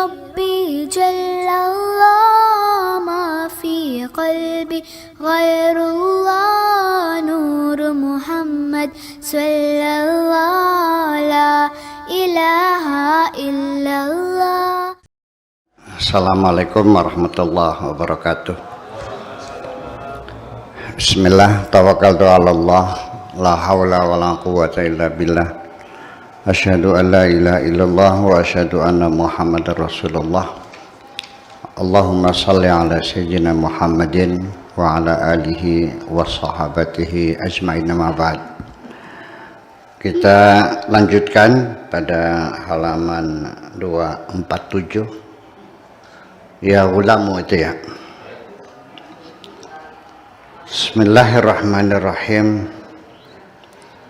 ربي جل الله ما في قلبي غير الله نور محمد صلى الله لا إله إلا الله. Assalamualaikum warahmatullahi wabarakatuh. Bismillah, tawakkaltu ala Allah, la hawla wa la quwwata illa billah. Asyhadu an la ilaha illallah wa asyhadu anna Muhammadar Rasulullah. Allahumma shalli ala sayyidina Muhammadin wa ala alihi wa sahabatihi ajma'in, ma ba'd. Kita lanjutkan pada halaman 247. Ya ulamu itu ya. Bismillahirrahmanirrahim.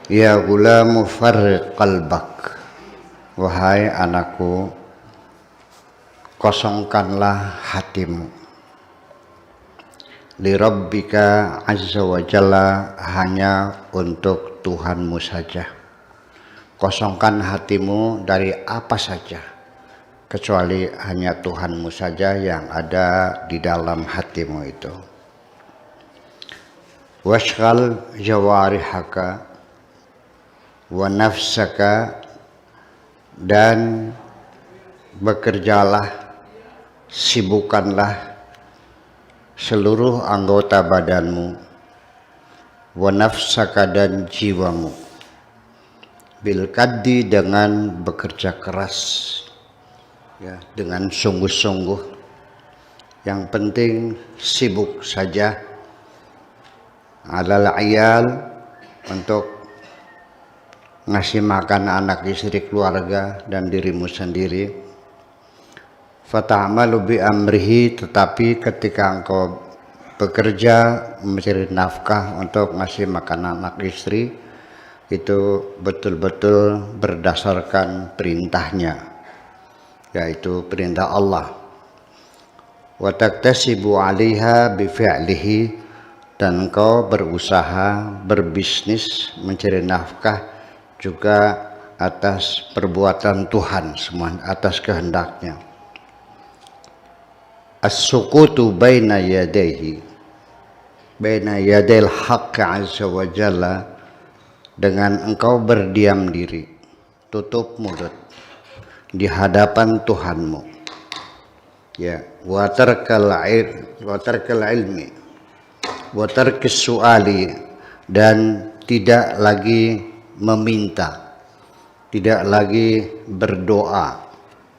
Ya gulamu farriq qalbak. Wahai anakku, kosongkanlah hatimu. Li rabbika azza wa jalla, hanya untuk Tuhanmu saja. Kosongkan hatimu dari apa saja, kecuali hanya Tuhanmu saja yang ada di dalam hatimu itu. Washghal jawarihaka wa nafsaka, dan bekerjalah, sibukkanlah seluruh anggota badanmu, wa nafsaka, dan jiwamu, bil kaddi, dengan bekerja keras, ya, dengan sungguh-sungguh. Yang penting sibuk saja. Alal ayal, untuk ngasih makan anak, istri, keluarga, dan dirimu sendiri. Fata'amalu bi amrihi, tetapi ketika engkau bekerja mencari nafkah untuk ngasih makan anak, istri, itu betul-betul berdasarkan perintahnya, yaitu perintah Allah. Wa taktasibu 'alaiha bi fi'lihi, dan engkau berusaha, berbisnis, mencari nafkah juga atas perbuatan Tuhan, semua atas kehendaknya. As-sukutu baina yadayhi, baina yadayil haqqi azza wa jalla, dengan engkau berdiam diri, tutup mulut di hadapan Tuhanmu, ya, wa tarkal ilmi wa tarkis su'ali, dan tidak lagi meminta, tidak lagi berdoa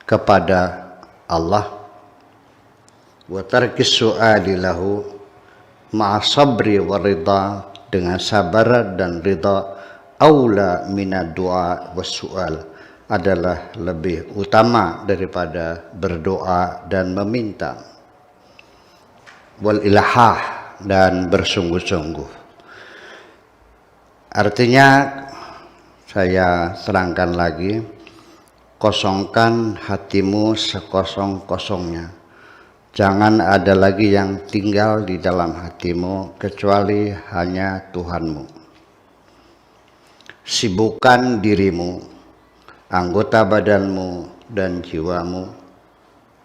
kepada Allah. Wa tarkis su'ali lahu ma'a sabri wa ridha, dengan sabar dan ridha. Aula minad du'a was su'al, adalah lebih utama daripada berdoa dan meminta. Wal ilhah, dan bersungguh-sungguh. Artinya, saya terangkan lagi, kosongkan hatimu sekosong-kosongnya. Jangan ada lagi yang tinggal di dalam hatimu kecuali hanya Tuhanmu. Sibukkan dirimu, anggota badanmu, dan jiwamu,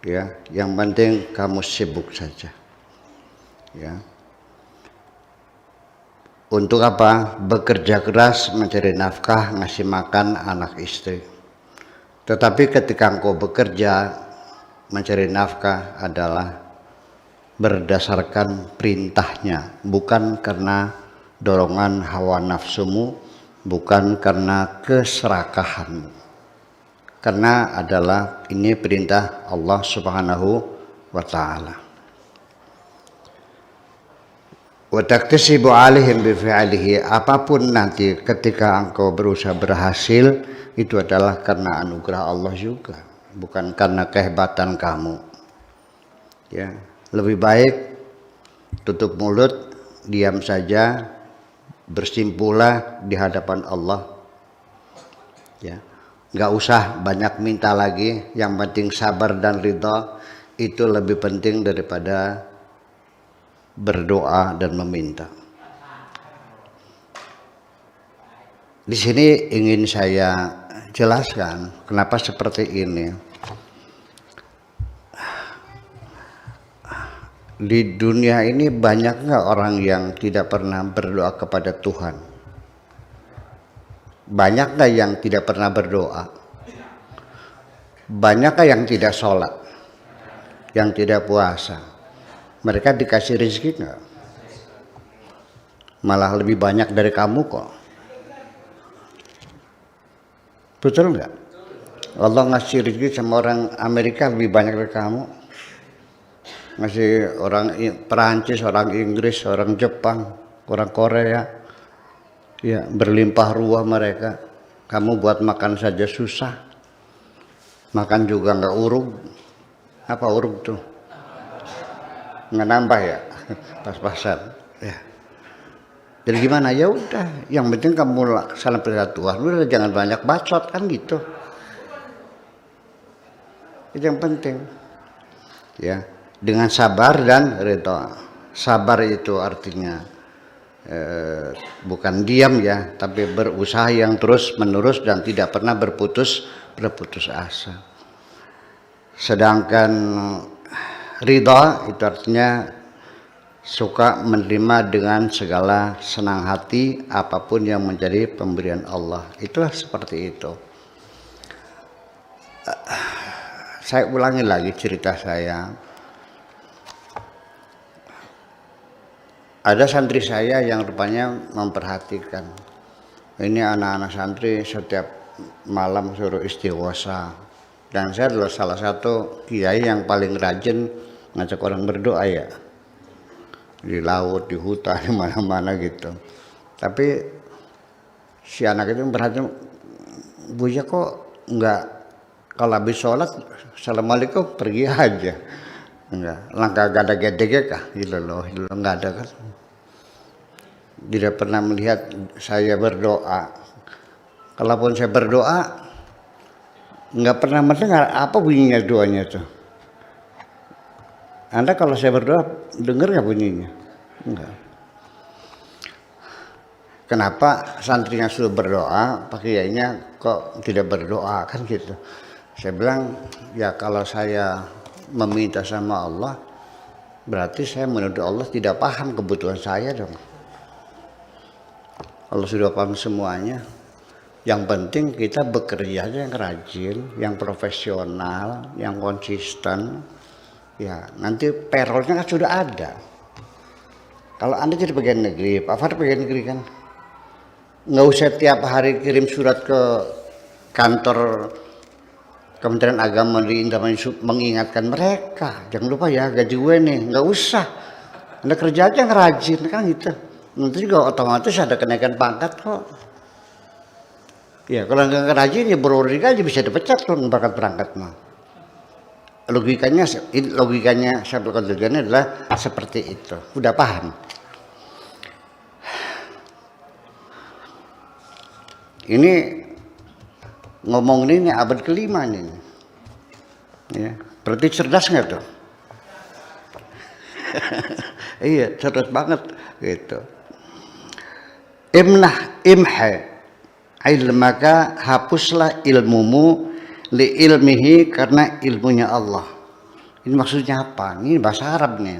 ya. Yang penting kamu sibuk saja, ya. Untuk apa? Bekerja keras, mencari nafkah, ngasih makan anak, istri. Tetapi ketika engkau bekerja, mencari nafkah adalah berdasarkan perintahnya, bukan karena dorongan hawa nafsumu, bukan karena keserakahanmu. Karena adalah ini perintah Allah Subhanahu wa ta'ala. Wa taktasibu 'alaihim bi fi'lihi, apapun nanti ketika engkau berusaha berhasil, itu adalah karena anugerah Allah juga, bukan karena kehebatan kamu. Ya, lebih baik tutup mulut, diam saja, bersimpulah di hadapan Allah. Ya, nggak usah banyak minta lagi, yang penting sabar dan ridha, itu lebih penting daripada berdoa dan meminta. Di sini ingin saya jelaskan kenapa seperti ini. Di dunia ini banyak nggak orang yang tidak pernah berdoa kepada Tuhan? Banyak nggak yang tidak pernah berdoa? Banyak nggak yang tidak sholat? Yang tidak puasa? Mereka dikasih rezeki nggak? Malah lebih banyak dari kamu kok. Betul nggak? Allah ngasih rezeki sama orang Amerika lebih banyak dari kamu. Ngasih orang Perancis, orang Inggris, orang Jepang, orang Korea. Ya, berlimpah ruah mereka. Kamu buat makan saja susah. Makan juga nggak urug. Apa urug tuh? Nggak nambah ya, pas-pasan. Ya. Jadi gimana? Ya udah, yang penting kamu laksanakan perintah Tuhan. Udah jangan banyak bacot kan gitu. Itu yang penting. Ya, dengan sabar dan ridha. Sabar itu artinya bukan diam ya, tapi berusaha yang terus menerus dan tidak pernah berputus asa. Sedangkan ridha itu artinya suka menerima dengan segala senang hati apapun yang menjadi pemberian Allah. Itulah seperti itu. Saya ulangi lagi cerita saya. Ada santri saya yang rupanya memperhatikan. Ini anak-anak santri setiap malam suruh istighosa. Dan saya adalah salah satu kiai yang paling rajin ngajak orang berdoa ya. Di laut, di hutan, di mana-mana gitu. Tapi si anak itu berhati, Buya kok enggak kalau habis sholat, assalamualaikum pergi aja. Enggak, langkah gada gedegnya kah? Gitu loh, enggak ada kan. Tidak pernah melihat saya berdoa. Kalaupun saya berdoa, enggak pernah mendengar apa bunyinya doanya tuh. Anda kalau saya berdoa dengar nggak bunyinya? Enggak. Kenapa santrinya suruh berdoa, pak kiainya kok tidak berdoa kan gitu? Saya bilang ya kalau saya meminta sama Allah, berarti saya menuduh Allah tidak paham kebutuhan saya dong. Allah sudah paham semuanya. Yang penting kita bekerja aja yang rajin, yang profesional, yang konsisten. Ya, nanti payrollnya kan sudah ada. Kalau Anda jadi pegawai negeri, Pak Far pegawai negeri kan, nggak usah tiap hari kirim surat ke kantor Kementerian Agama di Indramayu mengingatkan mereka, jangan lupa ya gaji gue nih, nggak usah. Anda kerja aja yang rajin kan gitu. Nanti juga otomatis ada kenaikan pangkat kok. Ya kalau nggak rajin ya berurusan aja bisa dipecat tuh pangkat berangkat mah. Logikanya Syaikhul Qadir Jilani adalah seperti itu. Udah paham? Ini ngomong ini abad kelima nih. Ya, berarti cerdas nggak tuh? Iya, cerdas banget gitu. Imha ilmaka, hapuslah ilmumu li ilmihi, karena ilmunya Allah. Ini maksudnya apa? Ini bahasa Arab nih.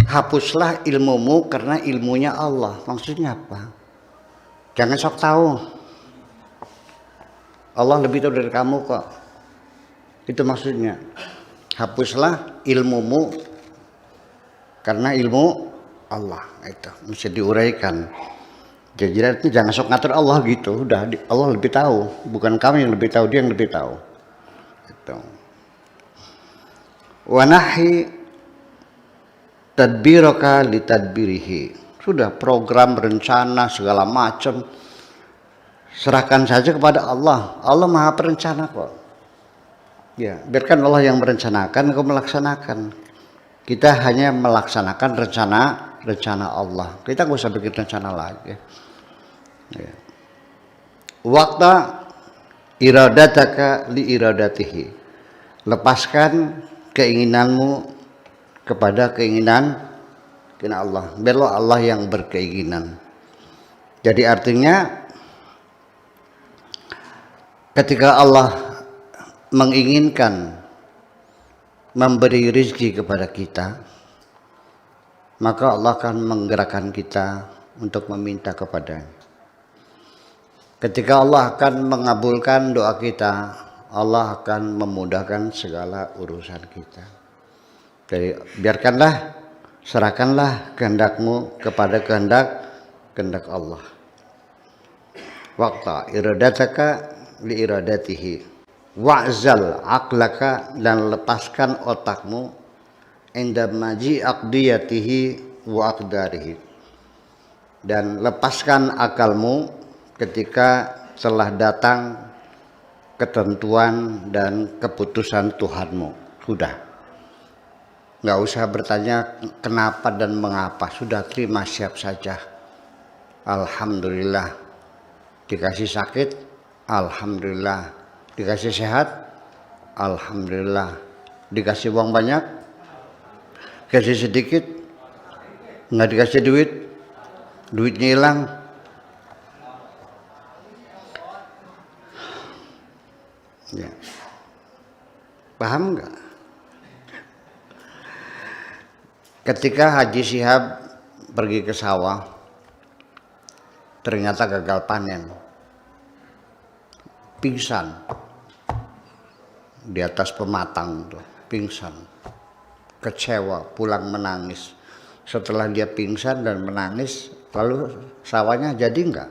Hapuslah ilmumu karena ilmunya Allah. Maksudnya apa? Jangan sok tahu. Allah lebih tahu dari kamu kok. Itu maksudnya. Hapuslah ilmumu karena ilmu Allah. Itu mesti diuraikan. Jadi itu jangan sok ngatur Allah gitu. Udah Allah lebih tahu, bukan kami yang lebih tahu, dia yang lebih tahu. Gitu. Wa nahi tadbiraka li tadbirihi. Sudah program, rencana segala macam serahkan saja kepada Allah. Allah Maha Perencana kok. Ya, biarkan Allah yang merencanakan, kau melaksanakan. Kita hanya melaksanakan rencana Allah. Kita nggak usah bikin rencana lagi. Ya. Waktu iradataka li iradatihi. Lepaskan keinginanmu kepada keinginan Allah. Biarlah Allah yang berkeinginan. Jadi artinya ketika Allah menginginkan memberi rezeki kepada kita, maka Allah akan menggerakkan kita untuk meminta kepadanya. Ketika Allah akan mengabulkan doa kita, Allah akan memudahkan segala urusan kita. Jadi biarkanlah, serahkanlah kehendakmu kepada kehendak Allah. Waqta iradataka li iradatihi, wa'zal aqlaka, dan lepaskan otakmu inda maji aqdiyatihi wa aqdarihi, dan lepaskan akalmu ketika telah datang ketentuan dan keputusan Tuhanmu. Sudah, nggak usah bertanya kenapa dan mengapa, sudah terima siap saja. Alhamdulillah, dikasih sakit, alhamdulillah, dikasih sehat, alhamdulillah, dikasih uang banyak, dikasih sedikit, nggak dikasih duit, duitnya hilang, ya. Paham nggak? Ketika Haji Shihab pergi ke sawah, ternyata gagal panen, pingsan di atas pematang tuh, pingsan, kecewa, pulang menangis. Setelah dia pingsan dan menangis, lalu sawahnya jadi enggak?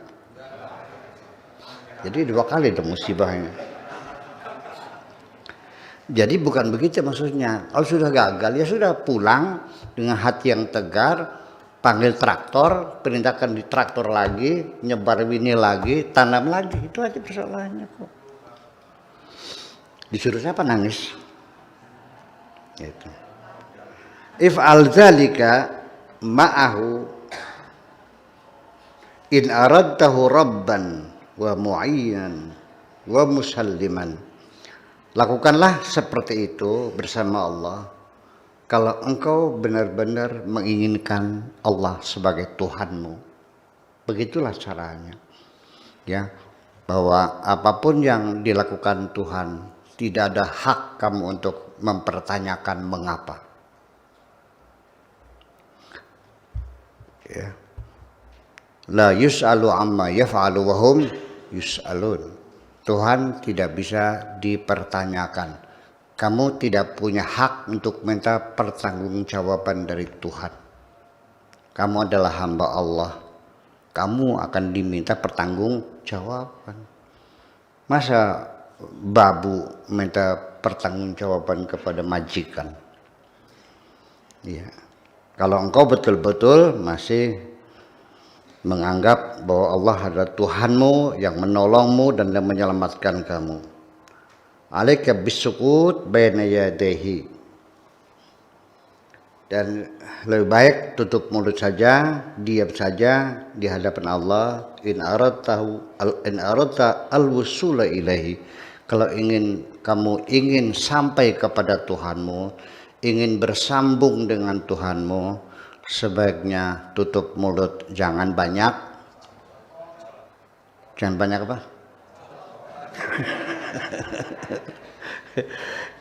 Jadi 2 kali itu musibahnya. Jadi bukan begitu maksudnya. Kalau sudah gagal, ya sudah, pulang dengan hati yang tegar, panggil traktor, perintahkan di traktor lagi, nyebar benih lagi, tanam lagi. Itu aja persoalannya kok. Disuruh siapa nangis? Gitu. If'al dzalika ma'ahu in aradtahu rabban wa mu'ayyan wa musalliman. Lakukanlah seperti itu bersama Allah kalau engkau benar-benar menginginkan Allah sebagai Tuhanmu. Begitulah caranya, ya, bahwa apapun yang dilakukan Tuhan, tidak ada hak kamu untuk mempertanyakan mengapa. Ya. La yus'alu amma yaf'alu wa hum yus'alun. Tuhan tidak bisa dipertanyakan. Kamu tidak punya hak untuk minta pertanggungjawaban dari Tuhan. Kamu adalah hamba Allah. Kamu akan diminta pertanggungjawaban. Masa babu minta pertanggungjawaban kepada majikan? Ya. Kalau engkau betul-betul masih menganggap bahwa Allah adalah Tuhanmu yang menolongmu dan yang menyelamatkan kamu. Alaika bisukut baina yadayhi. Dan lebih baik tutup mulut saja, diam saja di hadapan Allah. In aradta al-wusula ilaihi. Kalau kamu ingin sampai kepada Tuhanmu, ingin bersambung dengan Tuhanmu, sebaiknya tutup mulut, jangan banyak apa?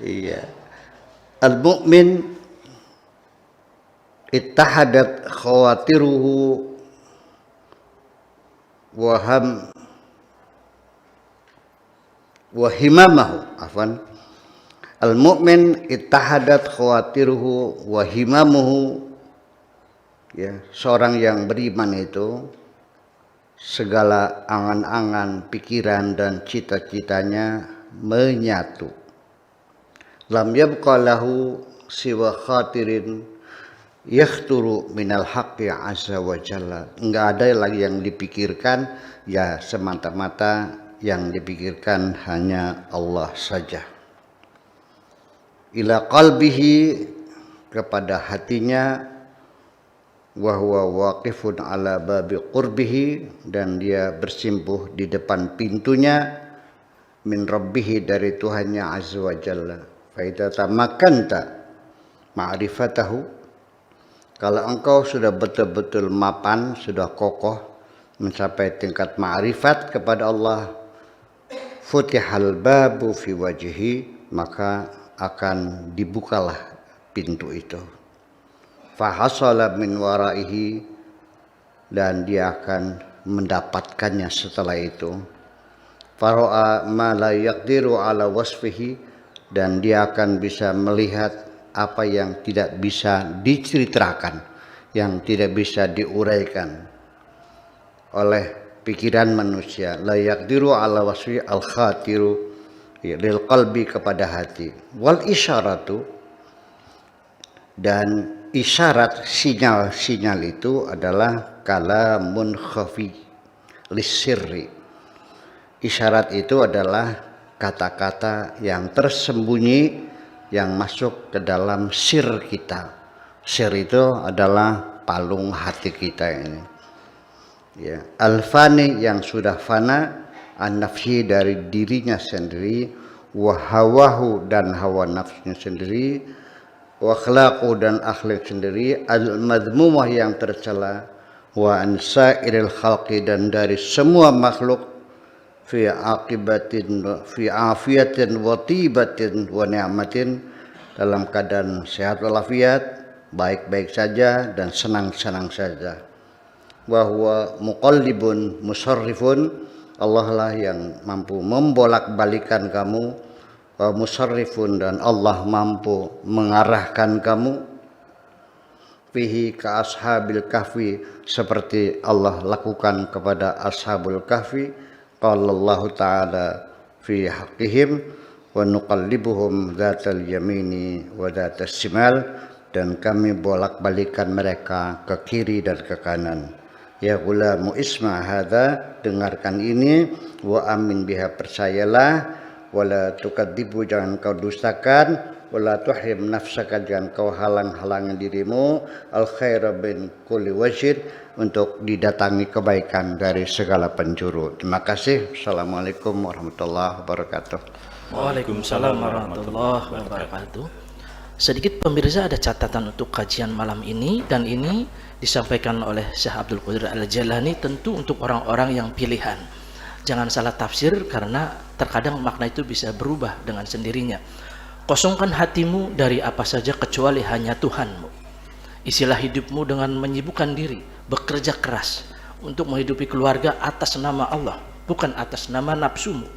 Iya. Al-mu'min ittahadat khawatiruhu wa himamahu. Al-mu'min ittahadat khawatiruhu wa himamuhu. Ya, seorang yang beriman itu segala angan-angan, pikiran dan cita-citanya menyatu. Lam yabqa lahu siwa khatirin yakhturu minal haqqi azza wa jalla. Enggak ada lagi yang dipikirkan, ya semata-mata yang dipikirkan hanya Allah saja. Ila qalbihi, kepada hatinya, wa huwa waqifun ala babi qurbihi, dan dia bersimpuh di depan pintunya, min rabbihi, dari Tuhannya azza wa jalla. Fa idza tamakkanta ma'rifatahu, kalau engkau sudah betul-betul mapan, sudah kokoh mencapai tingkat ma'rifat kepada Allah, futihal babu fi wajhi, maka akan dibukalah pintu itu. Fahasala min waraihi, dan dia akan mendapatkannya setelah itu. Fara'a ma la yaqdiru ala wasfihi, dan dia akan bisa melihat apa yang tidak bisa diceritakan, yang tidak bisa diuraikan oleh pikiran manusia. La yaqdiru ala wasfi al-khatiru lil qalbi, kepada hati. Wal isyaratu, dan isyarat, sinyal-sinyal itu adalah kalamun khafi lisirri. Isyarat itu adalah kata-kata yang tersembunyi yang masuk ke dalam sir kita. Sir itu adalah palung hati kita ini. Ya, al-fani, yang sudah fana, an-nafsi, dari dirinya sendiri, wa hawahu, dan hawa nafsunya sendiri, wa akhlaqu, dan akhlak sendiri, al-madmumah, yang tercela, wa ansairil khalqi, dan dari semua makhluk, fi aqibatin, fi afiyatin wa tibatin wa ni'matin, dalam keadaan sehat walafiat, baik-baik saja dan senang-senang saja. Wa huwa muqallibun musarrifun, Allah lah yang mampu membolak-balikan kamu. Wa musarrifun, dan Allah mampu mengarahkan kamu. Fihi ka ashabil kahfi, seperti Allah lakukan kepada ashabul kahfi. Qala Allah ta'ala fi haqqihim wa nuqallibuhum dzatal yamini wa dzatas shimal, dan kami bolak-balikan mereka ke kiri dan ke kanan. Ya gulamu isma hadza, dengarkan ini, wa amin biha, percayalah, wala tukadzibu, jangan kau dustakan, wala tuhrim nafsaka, jangan kau halang-halangi dirimu, al khaira bin kulli wajid, untuk didatangi kebaikan dari segala penjuru. Terima kasih. Assalamualaikum warahmatullahi wabarakatuh. Waalaikumsalam warahmatullahi wabarakatuh. Sedikit pemirsa, ada catatan untuk kajian malam ini, dan ini disampaikan oleh Syekh Abdul Qadir Al-Jailani, tentu untuk orang-orang yang pilihan. Jangan salah tafsir, karena terkadang makna itu bisa berubah dengan sendirinya. Kosongkan hatimu dari apa saja kecuali hanya Tuhanmu. Isilah hidupmu dengan menyibukkan diri, bekerja keras untuk menghidupi keluarga atas nama Allah, bukan atas nama nafsumu.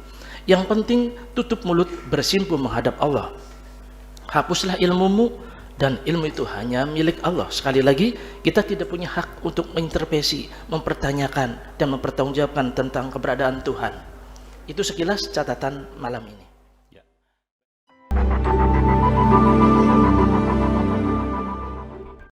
Yang penting tutup mulut, bersimpu menghadap Allah. Hapuslah ilmumu, dan ilmu itu hanya milik Allah. Sekali lagi, kita tidak punya hak untuk mengintervensi, mempertanyakan, dan mempertanggungjawabkan tentang keberadaan Tuhan. Itu sekilas catatan malam ini.